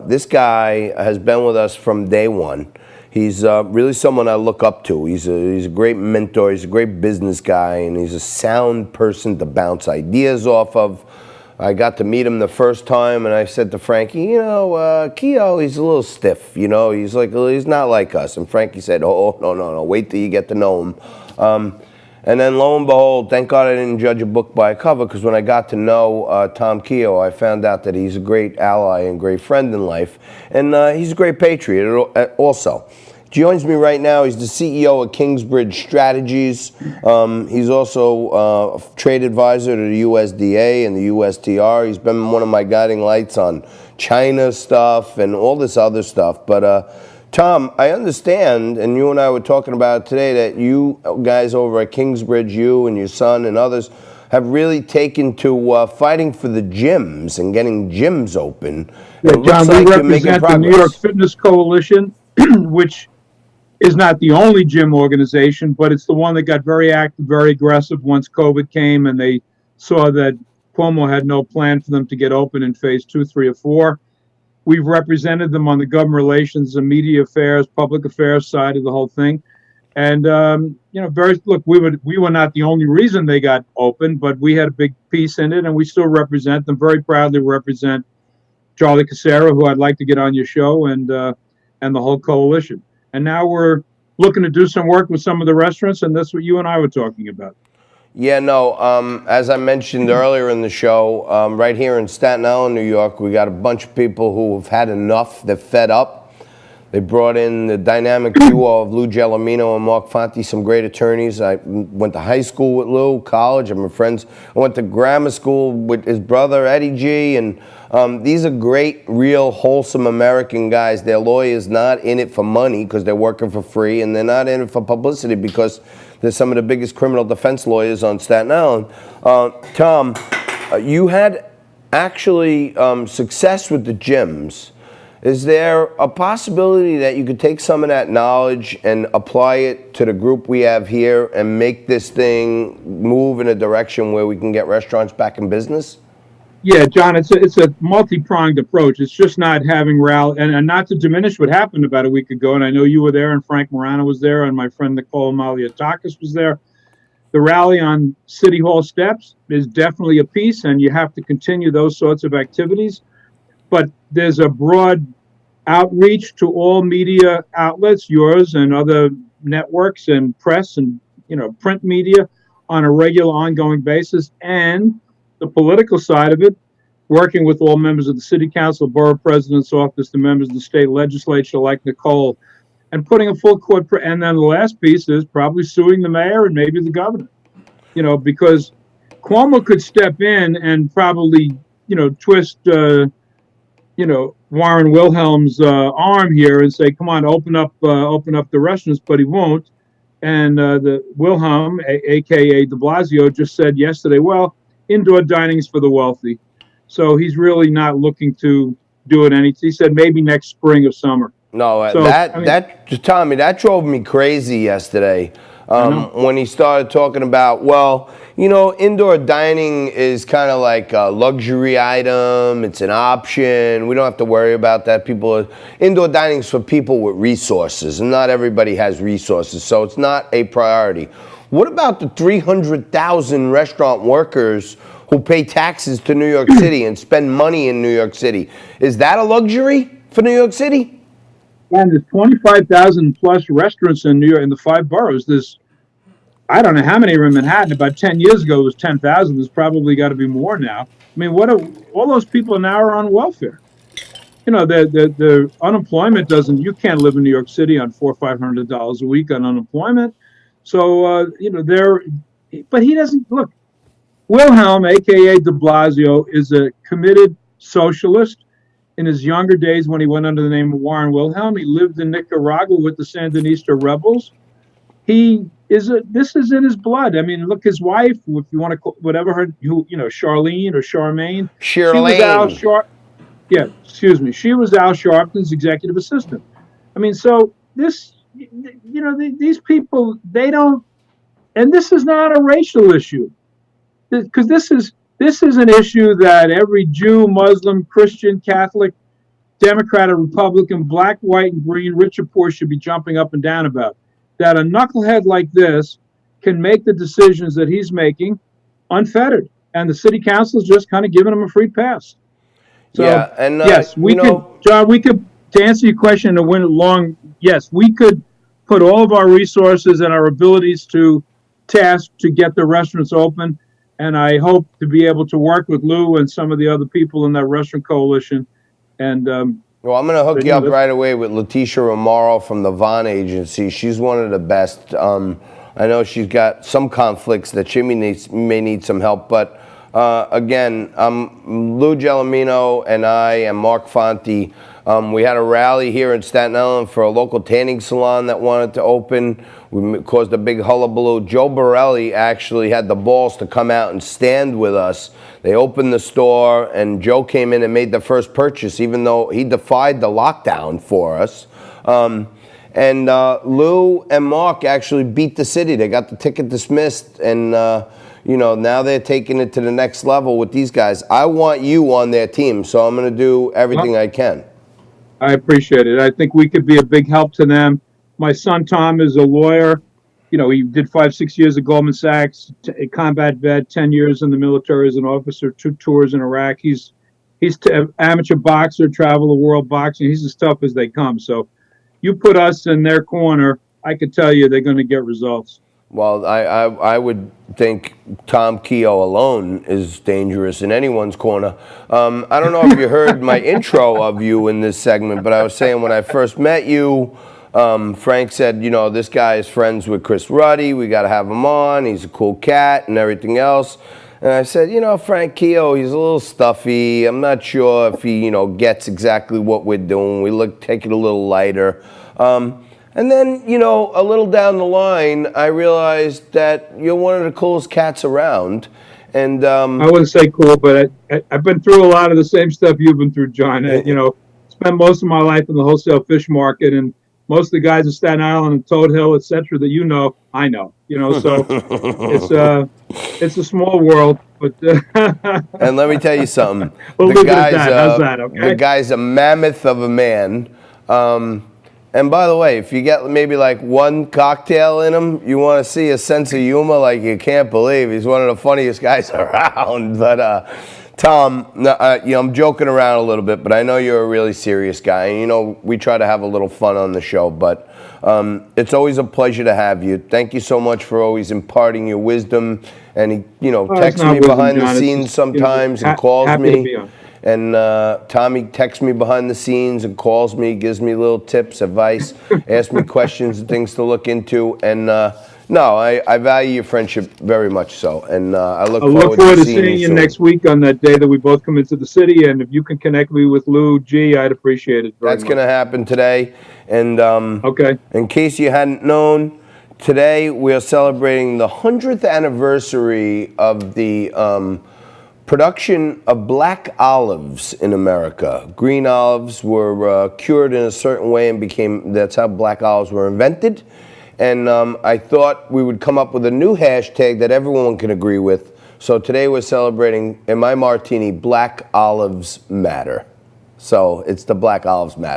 This guy has been with us from day one. He's really someone I look up to. He's a great mentor. He's a great business guy, and he's a sound person to bounce ideas off of. I got to meet him the first time, and I said to Frankie, Kehoe, he's a little stiff. He's not like us. And Frankie said, oh, no, wait till you get to know him. And then lo and behold, thank God I didn't judge a book by a cover, because when I got to know Tom Kehoe, I found out that he's a great ally and great friend in life. And he's a great patriot also. Joins me right now. He's the CEO of Kingsbridge Strategies. He's also a trade advisor to the USDA and the USTR. He's been one of my guiding lights on China stuff and all this other stuff. But Tom, I understand, and you and I were talking about today, that you guys over at Kingsbridge, you and your son and others, have really taken to fighting for the gyms and getting gyms open. Yeah, John, we represent the New York Fitness Coalition, which is not the only gym organization, but it's the one that got very active, very aggressive once COVID came and they saw that Cuomo had no plan for them to get open in phase 2, 3, or 4. We've represented them on the government relations and media affairs, public affairs side of the whole thing. And, we were not the only reason they got open, but we had a big piece in it, and we still represent them, very proudly represent Charlie Casera, who I'd like to get on your show, and the whole coalition. And now we're looking to do some work with some of the restaurants, and that's what you and I were talking about. Yeah, no, as I mentioned earlier in the show, right here in Staten Island, New York, we got a bunch of people who have had enough. They're fed up. They brought in the dynamic duo of Lou Gelomino and Mark Fonte, some great attorneys. I went to high school with Lou, college. I'm friends. I went to grammar school with his brother, Eddie G. And these are great, real, wholesome American guys. Their lawyers not in it for money because they're working for free, and they're not in it for publicity because they're some of the biggest criminal defense lawyers on Staten Island. Tom, you had actually success with the gyms. Is there a possibility that you could take some of that knowledge and apply it to the group we have here and make this thing move in a direction where we can get restaurants back in business? Yeah, John, it's a multi-pronged approach. It's just not having rally, and not to diminish what happened about a week ago, and I know you were there, and Frank Morano was there, and my friend Nicole Maliatakis was there. The rally on City Hall steps is definitely a piece, and you have to continue those sorts of activities. But there's a broad outreach to all media outlets, yours and other networks and press and print media, on a regular, ongoing basis, and the political side of it, working with all members of the city council, borough president's office, the members of the state legislature like Nicole, and putting a full court. And then the last piece is probably suing the mayor and maybe the governor, because Cuomo could step in and probably, twist, Warren Wilhelm's arm here and say, come on, open up the restaurants, but he won't. And the Wilhelm, a.k.a. de Blasio, just said yesterday, well, indoor dining is for the wealthy. So he's really not looking to do it. He said maybe next spring or summer. No, Tommy, that drove me crazy yesterday when he started talking about, indoor dining is kind of like a luxury item. It's an option. We don't have to worry about that. Indoor dining is for people with resources, and not everybody has resources, so it's not a priority. What about the 300,000 restaurant workers who pay taxes to New York City and spend money in New York City? Is that a luxury for New York City? And there's 25,000 plus restaurants in New York in the 5 boroughs. There's, I don't know how many are in Manhattan. About 10 years ago, it was 10,000. There's probably got to be more now. I mean, all those people now are on welfare. The unemployment you can't live in New York City on $400 or $500 a week on unemployment. So, but he doesn't, look, Wilhelm, a.k.a. de Blasio, is a committed socialist. In his younger days, when he went under the name of Warren Wilhelm, he lived in Nicaragua with the Sandinista rebels. This is in his blood. I mean, look, his wife, if you want to call whatever Charlene or Charmaine. She was Al Sharpton's executive assistant. I mean, so these people, they don't, and this is not a racial issue, because this is an issue that every Jew, Muslim, Christian, Catholic Democrat or Republican, black, white, and green, rich or poor, should be jumping up and down about. That a knucklehead like this can make the decisions that he's making unfettered, and the city council is just kind of giving him a free pass. So, yeah, and yes, we could, John, we could, to answer your question and win it long, yes, we could put all of our resources and our abilities to task to get the restaurants open. And I hope to be able to work with Lou and some of the other people in that restaurant coalition. And well, I'm going to hook you up right away with Letitia Romaro from the Vaughn Agency. She's one of the best. I know she's got some conflicts that she may need some help, but again, Lou Gelomino and I and Mark Fonte, we had a rally here in Staten Island for a local tanning salon that wanted to open. We caused a big hullabaloo. Joe Borelli actually had the balls to come out and stand with us. They opened the store, and Joe came in and made the first purchase, even though he defied the lockdown for us. And Lou and Mark actually beat the city. They got the ticket dismissed, and you know, now they're taking it to the next level with these guys. I want you on their team, so I'm going to do everything I can. I appreciate it. I think we could be a big help to them. My son Tom is a lawyer. You know, he did 5-6 years at Goldman Sachs, a combat vet, 10 years in the military as an officer, 2 tours in Iraq. He's an amateur boxer, travel the world boxing. He's as tough as they come. So you put us in their corner, I could tell you they're going to get results. Well, I would think Tom Kehoe alone is dangerous in anyone's corner. I don't know if you heard my intro of you in this segment, but I was saying when I first met you, Frank said, you know, this guy is friends with Chris Ruddy. We got to have him on. He's a cool cat and everything else. And I said, you know, Frank Kehoe, he's a little stuffy. I'm not sure if he, you know, gets exactly what we're doing. We take it a little lighter. And then, you know, a little down the line, I realized that you're one of the coolest cats around. And I wouldn't say cool, but I've been through a lot of the same stuff you've been through, John. You know, spent most of my life in the wholesale fish market, and most of the guys in Staten Island and Toad Hill, et cetera, that you know, I know. You know, so it's a small world. But and let me tell you something. We'll leave it at that. How's that, okay? The guy's a mammoth of a man. And by the way, if you get maybe like one cocktail in him, you want to see a sense of humor like you can't believe. He's one of the funniest guys around. But Tom, you know, I'm joking around a little bit, but I know you're a really serious guy. And, you know, we try to have a little fun on the show, but it's always a pleasure to have you. Thank you so much for always imparting your wisdom. And he, you know, texts me behind the scenes sometimes and calls me. And Tommy texts me behind the scenes and calls me, gives me little tips, advice, asks me questions and things to look into. And no, I value your friendship very much so. And I look forward to seeing you next week on that day that we both come into the city. And if you can connect me with Lou G, I'd appreciate it very much. That's going to happen today. And okay. In case you hadn't known, today we are celebrating the 100th anniversary of the production of black olives in America. Green olives were cured in a certain way and that's how black olives were invented. And I thought we would come up with a new hashtag that everyone can agree with. So today we're celebrating, in my martini, Black Olives Matter. So it's the Black Olives Matter.